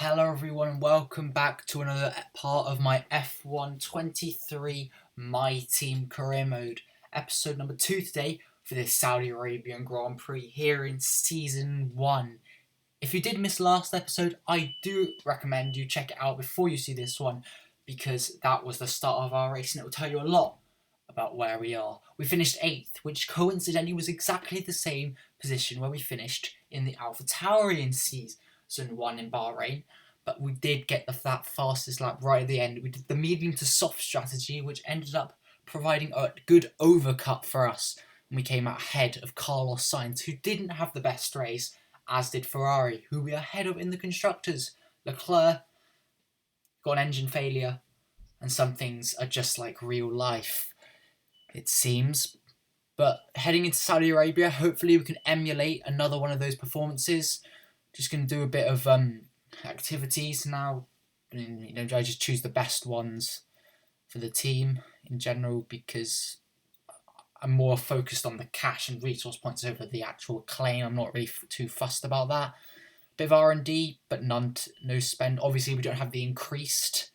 Hello everyone and welcome back to another part of my F1 23 My Team Career Mode. Episode number 2 today for this Saudi Arabian Grand Prix here in Season 1. If you did miss last episode, I do recommend you check it out before you see this one because that was the start of our race and it will tell you a lot about where we are. We finished 8th, which coincidentally was exactly the same position where we finished in the AlphaTauri in Season 1 in Bahrain, but we did get that fastest lap right at the end. We did the medium to soft strategy, which ended up providing a good overcut for us, and we came out ahead of Carlos Sainz, who didn't have the best race, as did Ferrari, who we are ahead of in the constructors. Leclerc got an engine failure, and some things are just like real life, it seems. But heading into Saudi Arabia, hopefully we can emulate another one of those performances. Just going to do a bit of activities now. I just choose the best ones for the team in general because I'm more focused on the cash and resource points over the actual claim. I'm not really too fussed about that. Bit of R&D, but no spend. Obviously, we don't have the increased,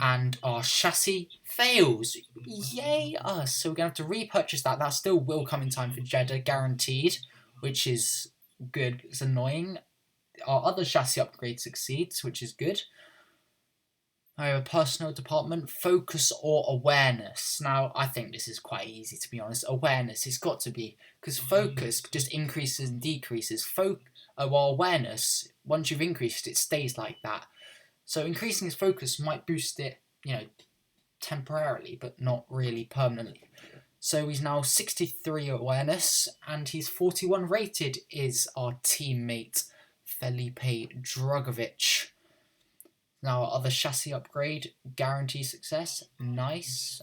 and our chassis fails. Yay us! So we're going to have to repurchase that. That still will come in time for Jeddah, guaranteed, which is good. It's annoying. Our other chassis upgrade succeeds, which is good. I have a personal department, focus or awareness. Now, I think this is quite easy, to be honest. Awareness, it's got to be, because focus just increases and decreases. While awareness, once you've increased it, stays like that. So increasing his focus might boost it, temporarily, but not really permanently. So he's now 63 awareness, and he's 41 rated, is our teammate Felipe Drugovich. Now our other chassis upgrade, guarantee success, nice.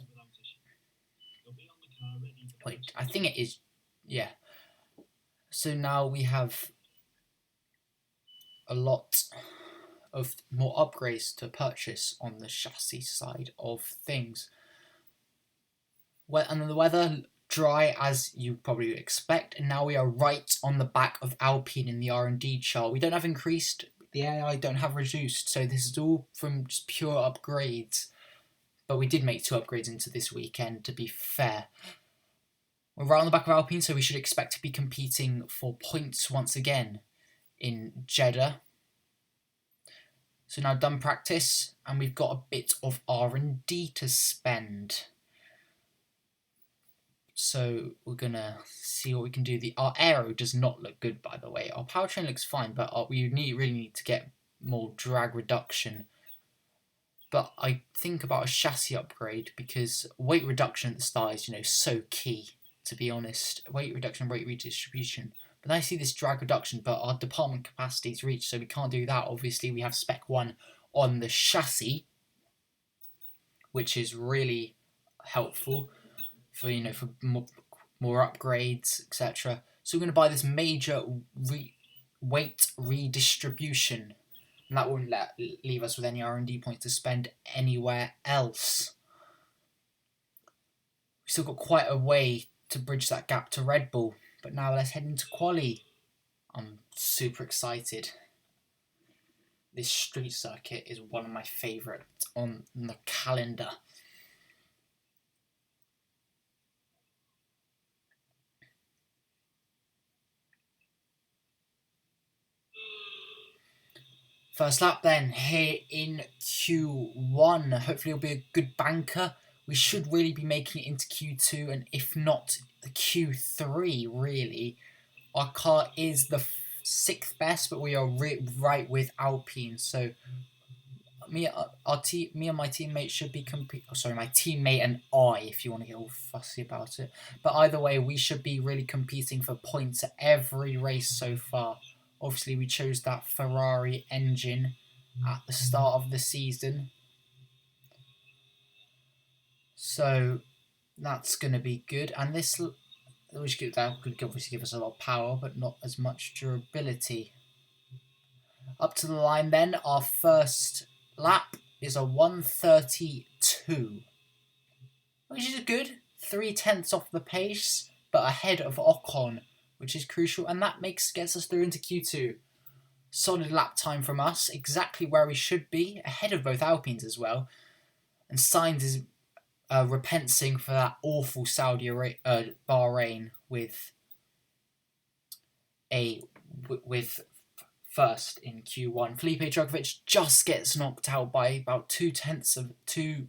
Wait, I think it is, yeah. So now we have a lot of more upgrades to purchase on the chassis side of things. And the weather, dry as you probably expect, and now we are right on the back of Alpine in the R&D chart. We don't have increased, the AI don't have reduced, so this is all from just pure upgrades. But we did make 2 upgrades into this weekend, to be fair. We're right on the back of Alpine, so we should expect to be competing for points once again in Jeddah. So now done practice, and we've got a bit of R&D to spend. So we're going to see what we can do. Our aero does not look good, by the way. Our powertrain looks fine, but we really need to get more drag reduction. But I think about a chassis upgrade because weight reduction at the start is, so key, to be honest. Weight reduction, weight redistribution. But then I see this drag reduction, but our department capacity is reached, so we can't do that. Obviously, we have Spec 1 on the chassis, which is really helpful for more upgrades, etc. So we're going to buy this major weight redistribution, and that won't leave us with any R&D points to spend anywhere else. We've still got quite a way to bridge that gap to Red Bull, but now let's head into quali. I'm super excited. This street circuit is one of my favourites on the calendar. First lap then, here in Q1. Hopefully it'll be a good banker. We should really be making it into Q2, and if not, the Q3, really. Our car is the 6th best, but we are right with Alpine. So me and my teammate should be my teammate and I, if you want to get all fussy about it. But either way, we should be really competing for points at every race so far. Obviously, we chose that Ferrari engine at the start of the season. So that's going to be good. And that could obviously give us a lot of power, but not as much durability. Up to the line then, our first lap is a 1:32, which is good. 0.3 off the pace, but ahead of Ocon, which is crucial, and that gets us through into Q2. Solid lap time from us, exactly where we should be, ahead of both Alpines as well. And Sainz is repenting for that awful Bahrain with first in Q1. Felipe Drugovich just gets knocked out by about 0.02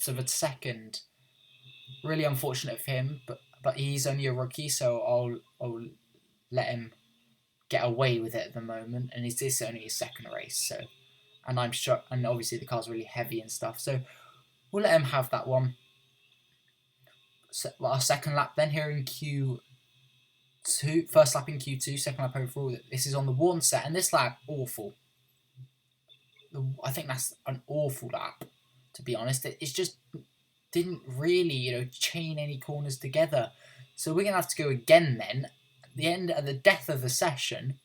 of a second. Really unfortunate for him, but he's only a rookie, so I'll let him get away with it at the moment. And this is only his second race, so I'm sure, and obviously the car's really heavy and stuff, so we'll let him have that one. So, our second lap then here in Q2, first lap in Q2, second lap overall. This is on the one set, and this lap, awful. I think that's an awful lap, to be honest. It's just didn't really, chain any corners together. So we're going to have to go again then, at the death of the session.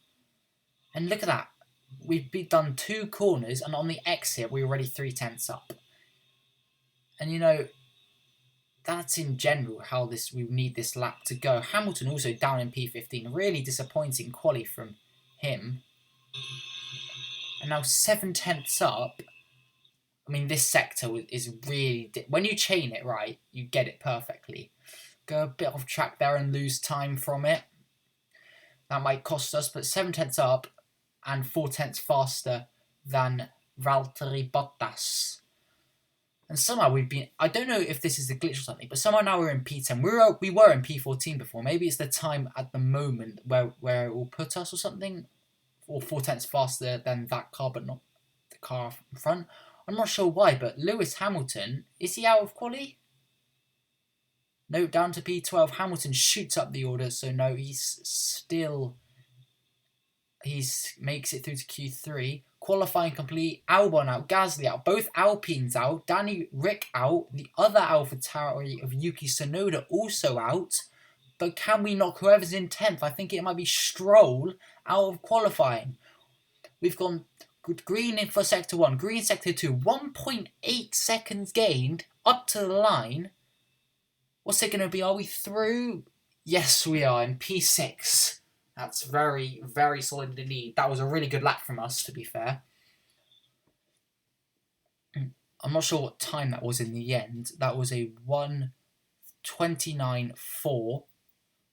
And look at that. We've done 2 corners, and on the exit, we're already 0.3 up. And, that's in general how we need this lap to go. Hamilton also down in P15. Really disappointing quali from him. And now 0.7 up. I mean, this sector is really... when you chain it right, you get it perfectly. Go a bit off track there and lose time from it. That might cost us, but 0.7 up and 0.4 faster than Valtteri Bottas. And somehow we've been... I don't know if this is a glitch or something, but somehow now we're in P10. We were in P14 before. Maybe it's the time at the moment where it will put us or something. Or 0.4 faster than that car, but not the car in front. I'm not sure why, but Lewis Hamilton, is he out of quali? No, down to P12. Hamilton shoots up the order, so no, he's makes it through to Q3. Qualifying complete. Albon out, Gasly out, both Alpines out, Rick out, the other AlphaTauri of Yuki Tsunoda also out. But can we knock whoever's in 10th? I think it might be Stroll out of qualifying. We've gone green in for Sector 1, green Sector 2, 1.8 seconds gained up to the line. What's it going to be? Are we through? Yes, we are in P6. That's very, very solid indeed. That was a really good lap from us, to be fair. I'm not sure what time that was in the end. That was a 1:29.4,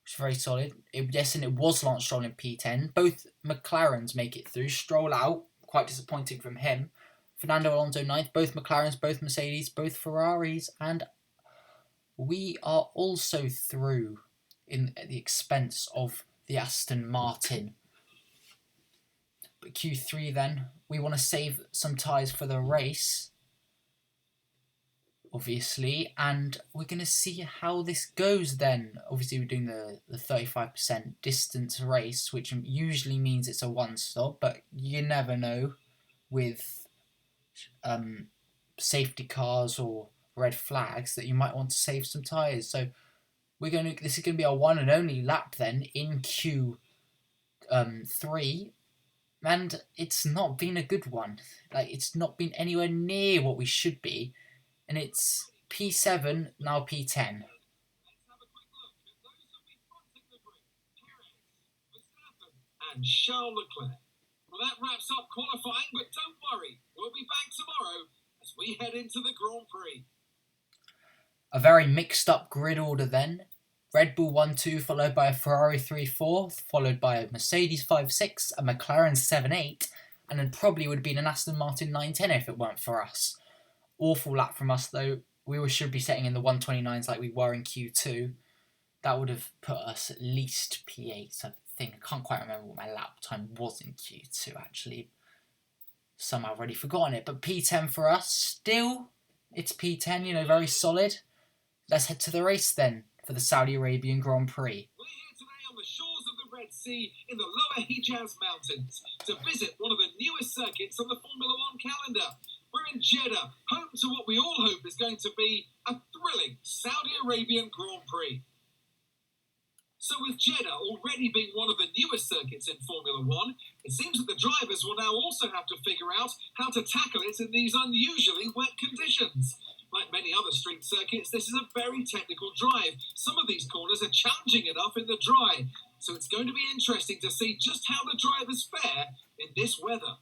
which is very solid. And it was Lance Stroll in P10. Both McLarens make it through. Stroll out. Quite disappointing from him. Fernando Alonso 9th. Both McLarens, both Mercedes, both Ferraris. And we are also through at the expense of the Aston Martin. But Q3 then, we want to save some tyres for the race, obviously, and we're going to see how this goes then. Obviously, we're doing the 35% distance race, which usually means it's a one-stop, but you never know with safety cars or red flags that you might want to save some tyres. So this is going to be our one and only lap then in Q3, and it's not been a good one. It's not been anywhere near what we should be, and it's P7 now P10. And Charles Leclerc. Well, that wraps up qualifying, but don't worry, we'll be back tomorrow as we head into the Grand Prix. A very mixed up grid order then. Red Bull 1-2, followed by a Ferrari 3-4, followed by a Mercedes 5-6, a McLaren 7-8, and then probably would have been an Aston Martin 9-10 if it weren't for us. Awful lap from us though. We should be setting in the 129s like we were in Q2. That would have put us at least P8, I think. I can't quite remember what my lap time was in Q2 actually. Somehow I've already forgotten it. But P10 for us. Still, it's P10, very solid. Let's head to the race then for the Saudi Arabian Grand Prix. We're here today on the shores of the Red Sea in the lower Hijaz Mountains to visit one of the newest circuits on the Formula One calendar. We're in Jeddah, home to what we all hope is going to be a thrilling Saudi Arabian Grand Prix. So with Jeddah already being one of the newest circuits in Formula One, it seems that the drivers will now also have to figure out how to tackle it in these unusually wet conditions. Like many other street circuits, this is a very technical drive. Some of these corners are challenging enough in the dry. So it's going to be interesting to see just how the drivers fare in this weather.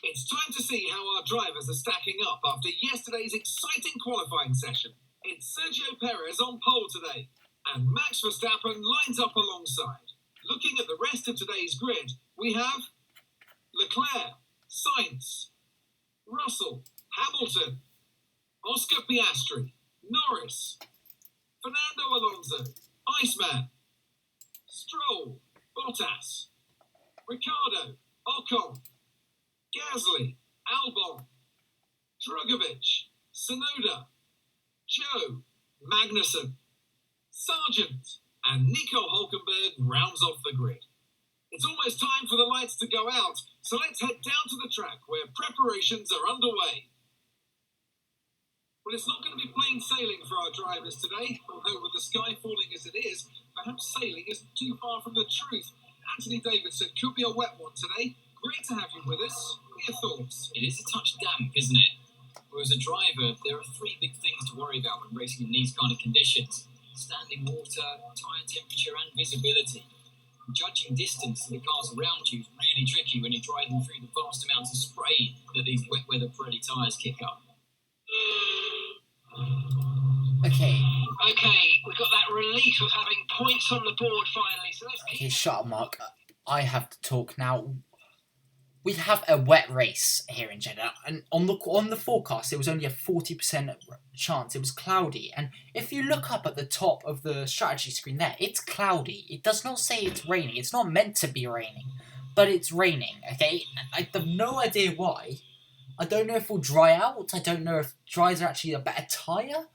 It's time to see how our drivers are stacking up after yesterday's exciting qualifying session. It's Sergio Perez on pole today, and Max Verstappen lines up alongside. Looking at the rest of today's grid, we have Leclerc, Sainz, Russell, Hamilton, Oscar Piastri, Norris, Fernando Alonso, Iceman, Stroll, Bottas, Ricciardo, Ocon, Gasly, Albon, Drugovich, Tsunoda, Joe, Magnussen, Sargent, and Nico Hulkenberg rounds off the grid. It's almost time for the lights to go out, so let's head down to the track where preparations are underway. Well, it's not going to be plain sailing for our drivers today, although with the sky falling as it is, perhaps sailing isn't too far from the truth. Anthony Davidson could be a wet one today. Great to have you with us. What are your thoughts? It is a touch damp, isn't it? Whereas a driver, there are three big things to worry about when racing in these kind of conditions: standing water, tyre temperature and visibility. Judging distance to the cars around you is really tricky when you're driving through the vast amounts of spray that these wet weather Pirelli tyres kick up. Okay, we've got that relief of having points on the board finally. So let's okay, shut up, Mark. I have to talk now. We have a wet race here in Jeddah, and on the forecast, it was only a 40% chance. It was cloudy, and if you look up at the top of the strategy screen there, it's cloudy. It does not say it's raining. It's not meant to be raining, but it's raining, okay? I have no idea why. I don't know if we'll dry out. I don't know if dries are actually a better tyre.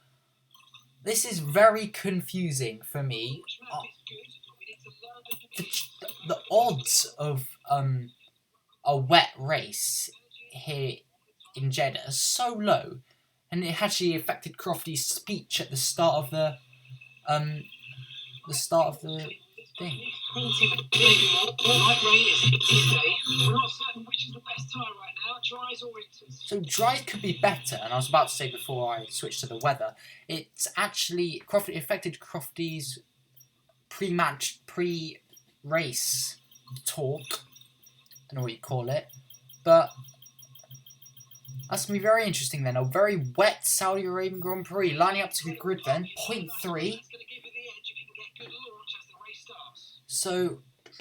This is very confusing for me. The odds of a wet race here in Jeddah are so low, and it actually affected Crofty's speech at the start of the thing. So dry could be better, and I was about to say before I switched to the weather, it's actually affected Crofty's pre-race talk. I don't know what you call it, but that's going to be very interesting then. A very wet Saudi Arabian Grand Prix, lining up to the grid then, 0.3. So,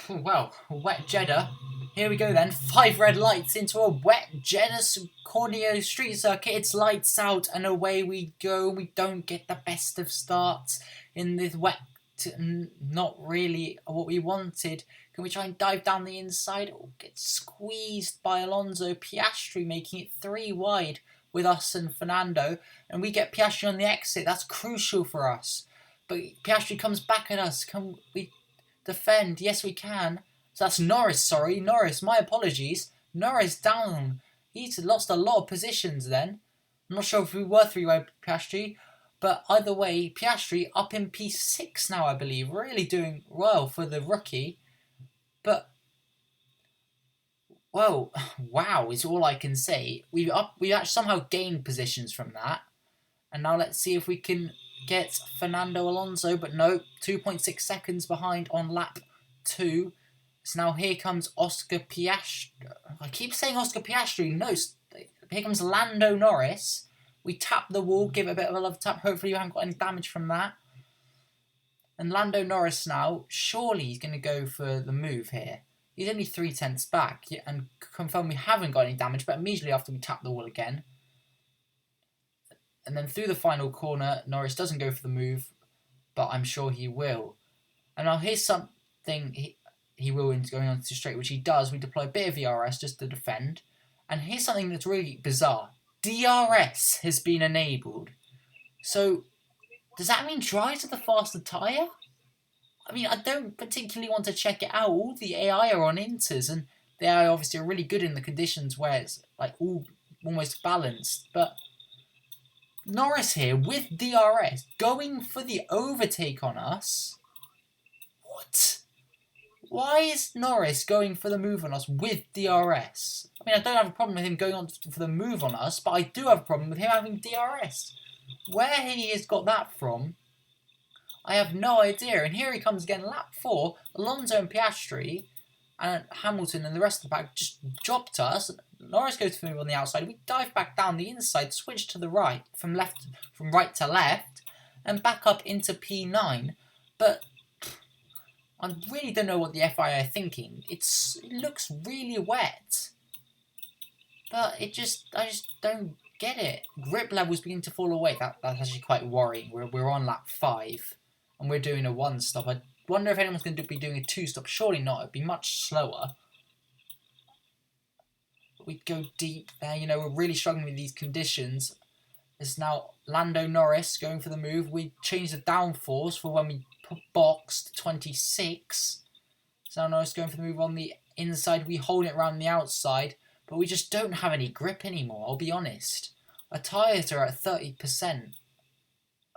well, wet Jeddah. Here we go then, 5 red lights into a wet Jeddah Corneo street circuit. It's lights out and away we go. We don't get the best of starts in this wet, not really what we wanted. Can we try and dive down the inside? Or get squeezed by Alonso. Piastri making it 3 wide with us and Fernando. And we get Piastri on the exit. That's crucial for us. But Piastri comes back at us. Can we defend? Yes, we can. So that's Norris, sorry. Norris, my apologies. Norris down. He's lost a lot of positions then. I'm not sure if we were 3-way Piastri. But either way, Piastri up in P6 now, I believe. Really doing well for the rookie. But, well, wow is all I can say. We actually somehow gained positions from that. And now let's see if we can get Fernando Alonso. But no, 2.6 seconds behind on lap 2. So now here comes Oscar Piastri. I keep saying Oscar Piastri. No, here comes Lando Norris. We tap the wall, give it a bit of a love tap. Hopefully you haven't got any damage from that. And Lando Norris now, surely he's going to go for the move here. He's only 3/10 back, and confirm we haven't got any damage, but immediately after we tap the wall again. And then through the final corner, Norris doesn't go for the move, but I'm sure he will. And now here's something he will into going on to straight, which he does. We deploy a bit of ERS just to defend. And here's something that's really bizarre. DRS has been enabled. So, does that mean dries are the faster tyre? I mean, I don't particularly want to check it out. All the AI are on inters, and the AI obviously are really good in the conditions where it's like all almost balanced. But Norris here with DRS going for the overtake on us. What? Why is Norris going for the move on us with DRS? I mean, I don't have a problem with him going on for the move on us, but I do have a problem with him having DRS. Where he has got that from, I have no idea. And here he comes again, lap 4. Alonso and Piastri and Hamilton and the rest of the pack just dropped us. Norris goes to move on the outside. We dive back down the inside, switch to the right, from right to left, and back up into P9. But I really don't know what the FIA are thinking. It looks really wet, but I just don't get it. Grip levels begin to fall away. That's actually quite worrying. We're on lap 5, and we're doing a 1-stop. I wonder if anyone's going to be doing a 2-stop. Surely not. It'd be much slower. We'd go deep there. You know, we're really struggling with these conditions. There's now Lando Norris going for the move. We changed the downforce for when we boxed 26. So now Norris going for the move on the inside. We hold it around the outside, but we just don't have any grip anymore, I'll be honest. Our tyres are at 30%.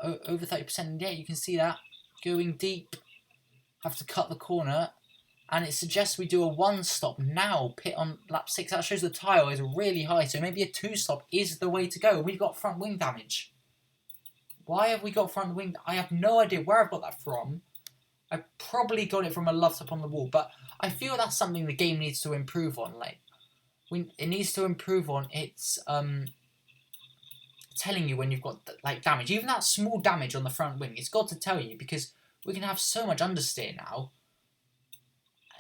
Over 30%. And yeah, you can see that. Going deep. Have to cut the corner. And it suggests we do a 1-stop now. Pit on lap 6. That shows the tyre is really high. So maybe a 2-stop is the way to go. We've got front wing damage. Why have we got front wing? I have no idea where I've got that from. I probably got it from a love tap on the wall. But I feel that's something the game needs to improve on. It needs to improve on its telling you when you've got damage. Even that small damage on the front wing. It's got to tell you, because we can have so much understeer now.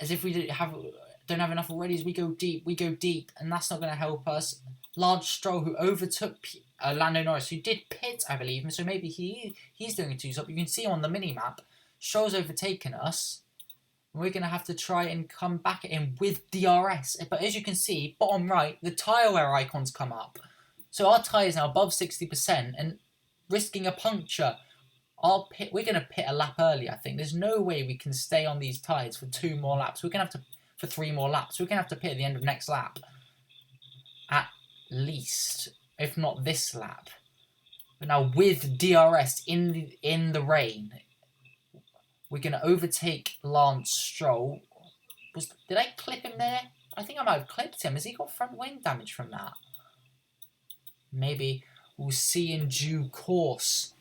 As if we don't have enough already. As we go deep, and that's not going to help us. Large Stroll, who overtook Lando Norris, who did pit, I believe, and so maybe he's doing a 2-stop. You can see on the mini-map, Stroll's overtaken us. We're going to have to try and come back at him with DRS. But as you can see, bottom right, the tyre wear icons come up. So our tyre is now above 60% and risking a puncture. We're going to pit a lap early, I think. There's no way we can stay on these tyres for 2 more laps. We're going to have to, for 3 more laps. We're going to have to pit at the end of next lap. At least, if not this lap. But now with DRS in the rain, we're going to overtake Lance Stroll. Did I clip him there? I think I might have clipped him. Has he got front wing damage from that? Maybe. We'll see in due course.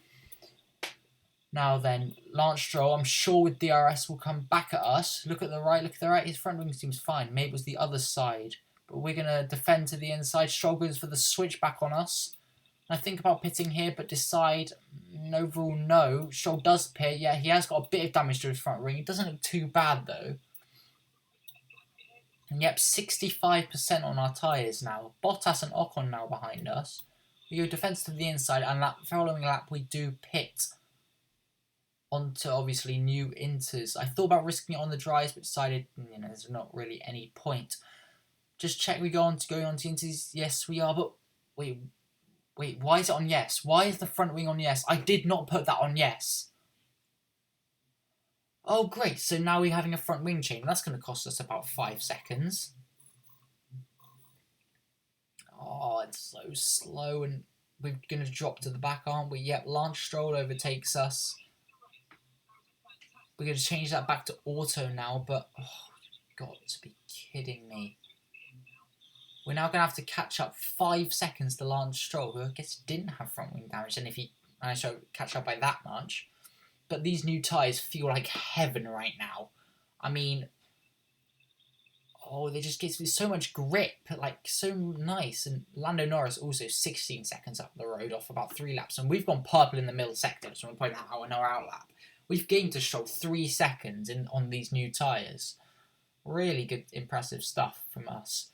Now then, Lance Stroll, I'm sure with DRS will come back at us. Look at the right, His front wing seems fine. Maybe it was the other side. But we're going to defend to the inside. Stroll goes for the switch back on us. I think about pitting here, but decide overall no. Stroll does pit. Yeah, he has got a bit of damage to his front wing. It doesn't look too bad, though. And yep, 65% on our tyres now. Bottas and Ocon now behind us. We go defence to the inside, and following lap we do pit onto obviously new inters. I thought about risking it on the dries, but decided there's not really any point. Just check we going on to inters. Yes, we are. But wait, why is it on yes? Why is the front wing on yes? I did not put that on yes. Oh, great. So now we're having a front wing change. That's going to cost us about 5 seconds. Oh, it's so slow, and we're going to drop to the back, aren't we? Yep, Lance Stroll overtakes us. We're going to change that back to auto now, but you've got to be kidding me. We're now going to have to catch up 5 seconds to Lance Stroll, who I guess didn't have front wing damage, and if he managed to catch up by that much. But these new tyres feel like heaven right now. I mean, they just give me so much grip, so nice. And Lando Norris also 16 seconds up the road off about 3 laps, and we've gone purple in the middle sector, so I'm going to point that out in our outlap. We've gained to Stroll 3 seconds on these new tyres. Really good, impressive stuff from us.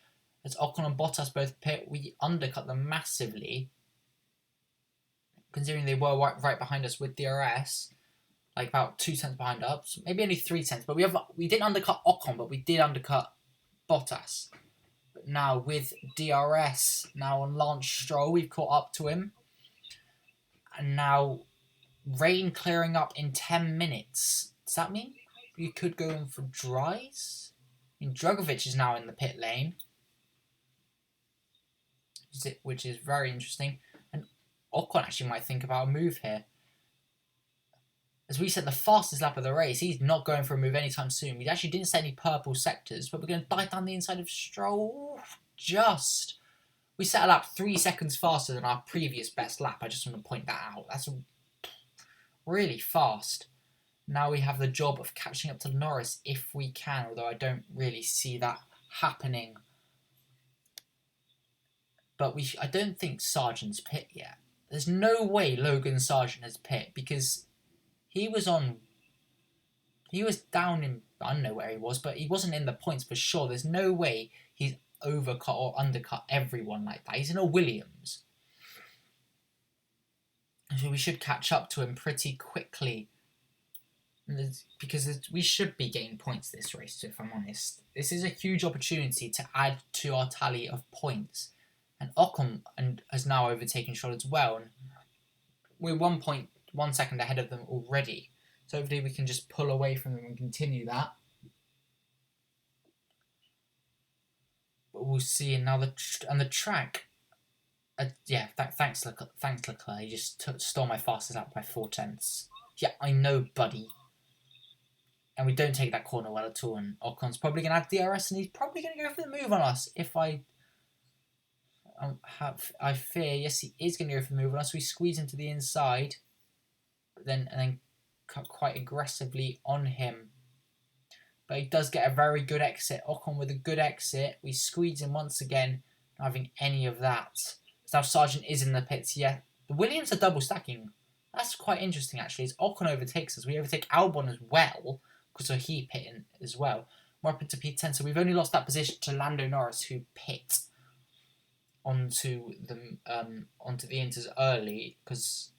As Ocon and Bottas both pit, we undercut them massively. Considering they were right behind us with DRS. About 2 tenths behind us. Maybe only 3 tenths. But we didn't undercut Ocon, but we did undercut Bottas. But now with DRS, now on Lance Stroll, we've caught up to him. And now rain clearing up in 10 minutes. Does that mean we could go in for dries? Drugovich is now in the pit lane. Which is very interesting. And Ocon actually might think about a move here. As we said, the fastest lap of the race, he's not going for a move anytime soon. We actually didn't set any purple sectors, but we're going to dive down the inside of Stroll. Just. We set a lap 3 seconds faster than our previous best lap. I just want to point that out. That's really fast. Now we have the job of catching up to Norris if we can, although I don't really see that happening. But I don't think Sargent's pit yet. There's no way Logan Sargent has pit because he was down in, I don't know where he was, but he wasn't in the points for sure. There's no way he's overcut or undercut everyone like that. He's in a Williams. So we should catch up to him pretty quickly. Because we should be getting points this race, if I'm honest. This is a huge opportunity to add to our tally of points. And Ocon has now overtaken Stroll as well. And we're 1.1 second ahead of them already. So hopefully we can just pull away from them and continue that. But we'll see. And now the track. Thanks Leclerc. He just stole my fastest lap by 4/10. Yeah, I know, buddy. And we don't take that corner well at all. And Ocon's probably going to have DRS, and he's probably going to go for the move on us. If I fear, yes, he is going to go for the move on us. We squeeze him to the inside, and then cut quite aggressively on him. But he does get a very good exit. Ocon with a good exit. We squeeze him once again, not having any of that. So now Sargent is in the pits. Yeah, the Williams are double stacking. That's quite interesting, actually. As Ocon overtakes us, we overtake Albon as well, because he pitting as well. We're up into P10, so we've only lost that position to Lando Norris, who pit onto the Inters early, because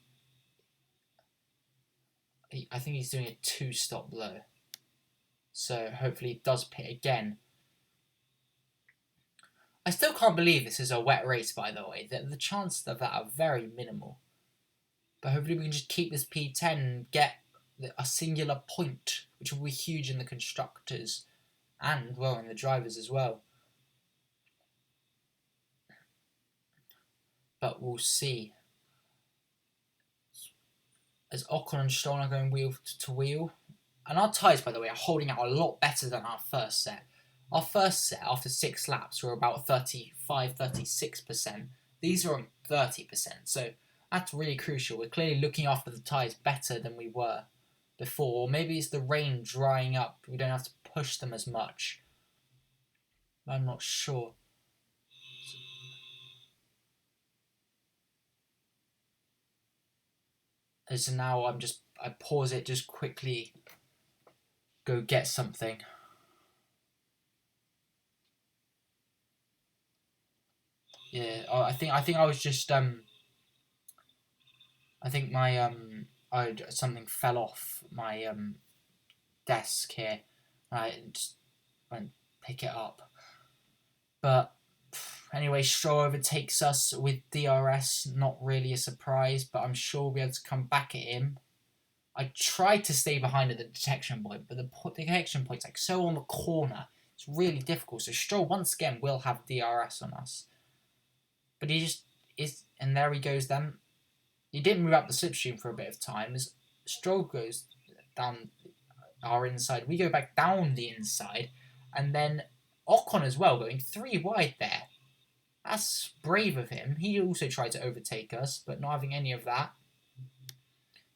I think he's doing a 2-stop low. So hopefully he does pit again. I still can't believe this is a wet race, by the way. The chances of that are very minimal. But hopefully we can just keep this P10 and get a singular point, which will be huge in the constructors and, well, in the drivers as well. But we'll see. As Ocon and Stroll are going wheel to wheel. And our tyres, by the way, are holding out a lot better than our first set. Our first set, after 6 laps, were about 35-36%. These are on 30%. So that's really crucial. We're clearly looking after the tyres better than we were before. Or maybe it's the rain drying up. We don't have to push them as much. I'm not sure. So now I pause it just quickly. Go get something. Yeah, I think I was just I think my something fell off my desk here. I just went pick it up. But anyway, Stroll overtakes us with DRS. Not really a surprise, but I'm sure we'll be able to come back at him. I tried to stay behind at the detection point, but the detection point's like so on the corner. It's really difficult. So Stroll once again will have DRS on us. But he just is, and there he goes then. He didn't move up the slipstream for a bit of time. As Stroll goes down our inside, we go back down the inside, and then Ocon as well, going 3 wide there. That's brave of him. He also tried to overtake us, but not having any of that.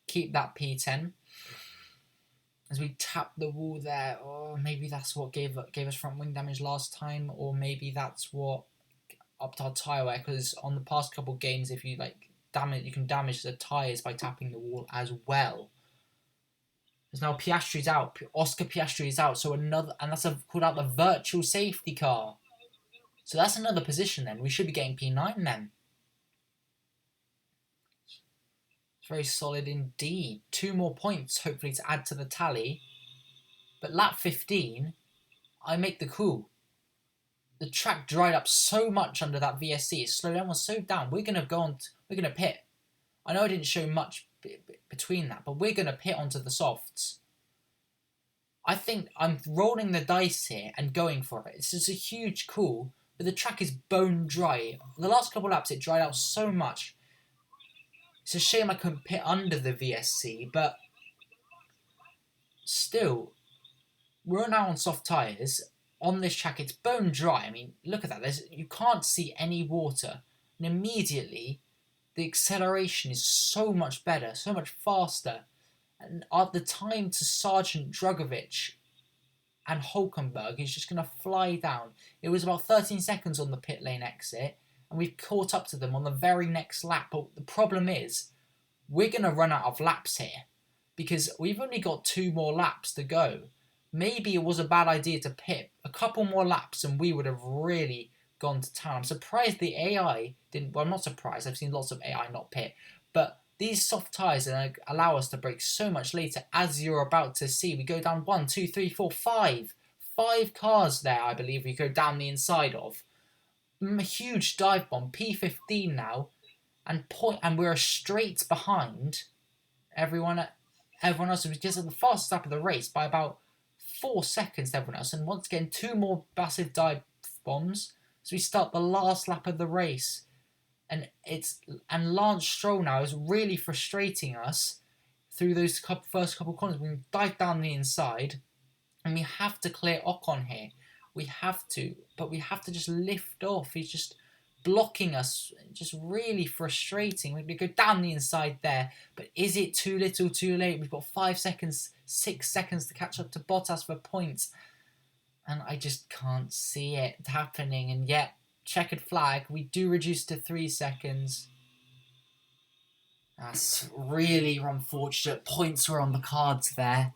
Keep that P10. As we tap the wall there, or maybe that's what gave us front wing damage last time, or maybe that's what upped our tyre wear, because on the past couple of games, if you you can damage the tyres by tapping the wall as well. Because now Piastri's out. Oscar Piastri is out, so that's called out the virtual safety car. So that's another position then. We should be getting P9 then. It's very solid indeed. 2 more points, hopefully, to add to the tally. But lap 15, I make the call. The track dried up so much under that VSC. Its slowdown was so down. We're gonna pit. I know I didn't show much between that, but we're gonna pit onto the softs. I think I'm rolling the dice here and going for it. It's just a huge call, but the track is bone dry. The last couple of laps, it dried out so much. It's a shame I couldn't pit under the VSC, but still, we're now on soft tyres. On this track, it's bone dry. I mean, look at that. You can't see any water. And immediately, the acceleration is so much better, so much faster. And at the time to Sergeant Drugovic and Hulkenberg is just going to fly down. It was about 13 seconds on the pit lane exit, and we've caught up to them on the very next lap. But the problem is, we're going to run out of laps here because we've only got 2 more laps to go. Maybe it was a bad idea to pit a couple more laps and we would have really gone to town. I'm surprised the AI didn't. Well, I'm not surprised. I've seen lots of AI not pit. But these soft tyres allow us to brake so much later, as you're about to see. We go down 1, 2, 3, 4, 5. 5 cars there, I believe, we go down the inside of. A huge dive bomb, P15 now. And we're straight behind everyone else. It was just at the fastest lap of the race by about 4 seconds to everyone else. And once again, 2 more massive dive bombs. So we start the last lap of the race. And Lance Stroll now is really frustrating us through those first couple corners. We dive down the inside, and we have to clear Ocon here. We have to, but we have to just lift off. He's just blocking us, just really frustrating. We go down the inside there, but is it too little, too late? We've got 5 seconds, 6 seconds to catch up to Bottas for points, and I just can't see it happening. And yet, checkered flag, we do reduce to 3 seconds. That's really unfortunate. Points were on the cards there.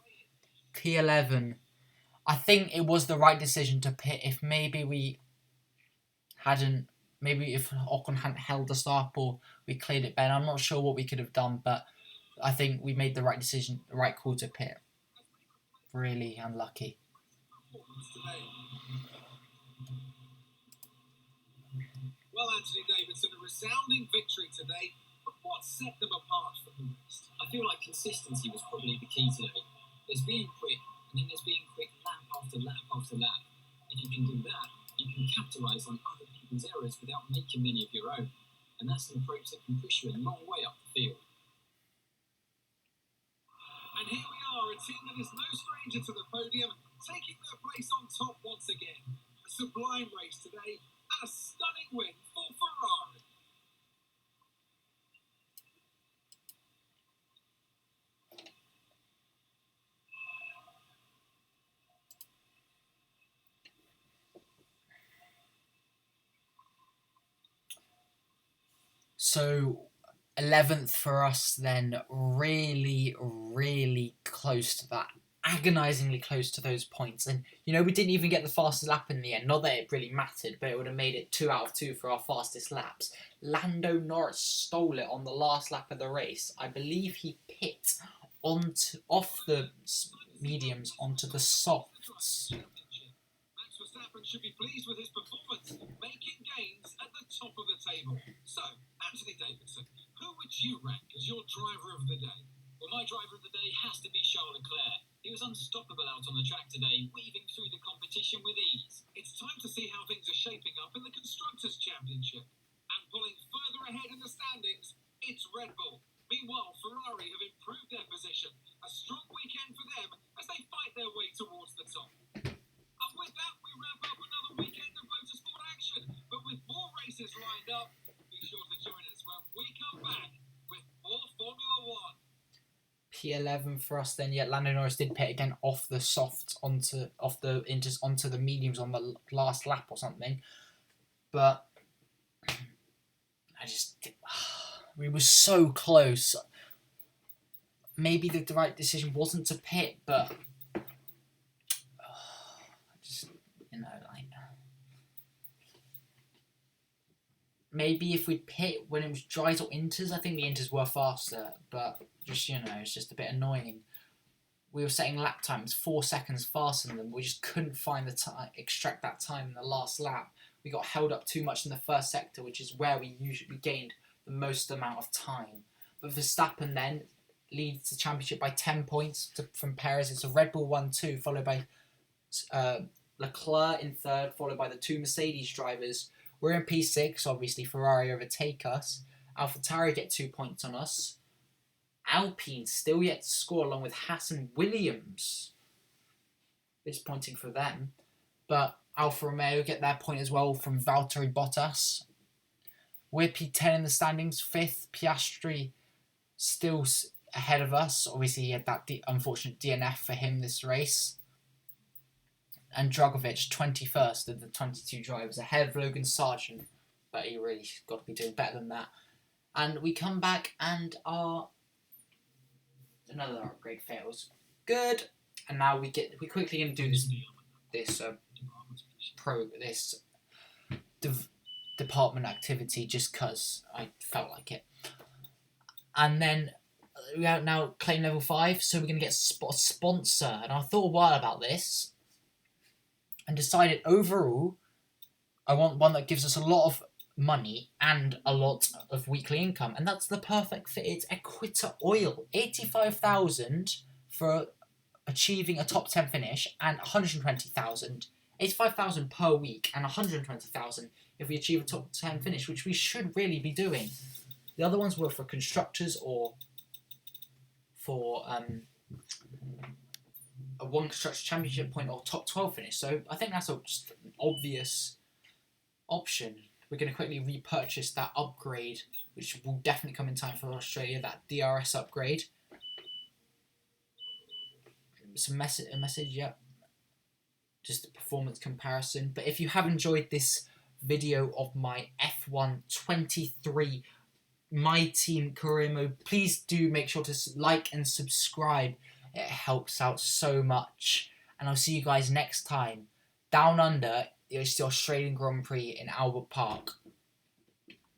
P11. I think it was the right decision to pit. If maybe if Ocon hadn't held us up or we cleared it better, I'm not sure what we could have done, but I think we made the right decision, the right call to pit. Really unlucky. Well, Anthony Davidson, a resounding victory today, but what set them apart from the rest? I feel like consistency was probably the key today. There's being quick, and then there's being quick lap after lap after lap. If you can do that, you can capitalise on other people's errors without making many of your own. And that's an approach that can push you a long way up the field. And here we are, a team that is no stranger to the podium, taking their place on top once again. A sublime race today, and a stunning win for Ferrari. So 11th for us then, really, really close to that. Agonisingly close to those points. And, we didn't even get the fastest lap in the end. Not that it really mattered, but it would have made it 2 out of 2 for our fastest laps. Lando Norris stole it on the last lap of the race. I believe he pit off the mediums onto the softs. Max Verstappen should be pleased with his performance, making gains at the top of the table. So, Anthony Davidson, who would you rank as your driver of the day? Well, my driver of the day has to be Charles Leclerc. He was unstoppable out on the track today, weaving through the competition with ease. It's time to see how things are shaping up in the Constructors' Championship. And pulling further ahead in the standings, it's Red Bull. Meanwhile, Ferrari have improved their position. A strong weekend for them as they fight their way towards the top. And with that, we wrap up another weekend of motorsport action. But with more races lined up, be sure to join us when we come back with more Formula One. P11 for us then. Yeah, Lando Norris did pit again off the softs onto the mediums on the last lap or something. But we were so close. Maybe the right decision wasn't to pit, but maybe if we pit when it was dries or inters, I think the inters were faster, but it's just a bit annoying. We were setting lap times 4 seconds faster than them. We just couldn't find the time, extract that time in the last lap. We got held up too much in the first sector, which is where we usually gained the most amount of time. But Verstappen then leads the championship by 10 points from Perez. It's a Red Bull 1-2, followed by Leclerc in third, followed by the 2 Mercedes drivers. We're in P6, obviously Ferrari overtake us. AlphaTauri get 2 points on us. Alpine still yet to score along with Haas and Williams. Disappointing for them. But Alfa Romeo get their point as well from Valtteri Bottas. We're P10 in the standings, 5th. Piastri still ahead of us. Obviously, he had that unfortunate DNF for him this race. And Dragovic, 21st of the 22 drivers, ahead of Logan Sargent. But he really got to be doing better than that. And we come back and another upgrade fails. Good. And now we quickly going to do this department activity just because I felt like it. And then we are now claim level 5, so we're going to get a sponsor. And I thought a while about this and decided overall I want one that gives us a lot of money and a lot of weekly income, and that's the perfect fit. It's Equita Oil, 85,000 for achieving a top 10 finish, and 120,000, 85,000 per week, and 120,000 if we achieve a top 10 finish, which we should really be doing. The other ones were for constructors or for a one constructor championship point or top 12 finish. So I think that's just an obvious option. We're going to quickly repurchase that upgrade, which will definitely come in time for Australia, that DRS upgrade. A message, yeah. Just a performance comparison. But if you have enjoyed this video of my F1 23 My Team Career Mode, please do make sure to like and subscribe. It helps out so much. And I'll see you guys next time. Down under, it's the Australian Grand Prix in Albert Park.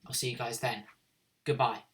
I'll see you guys then. Goodbye.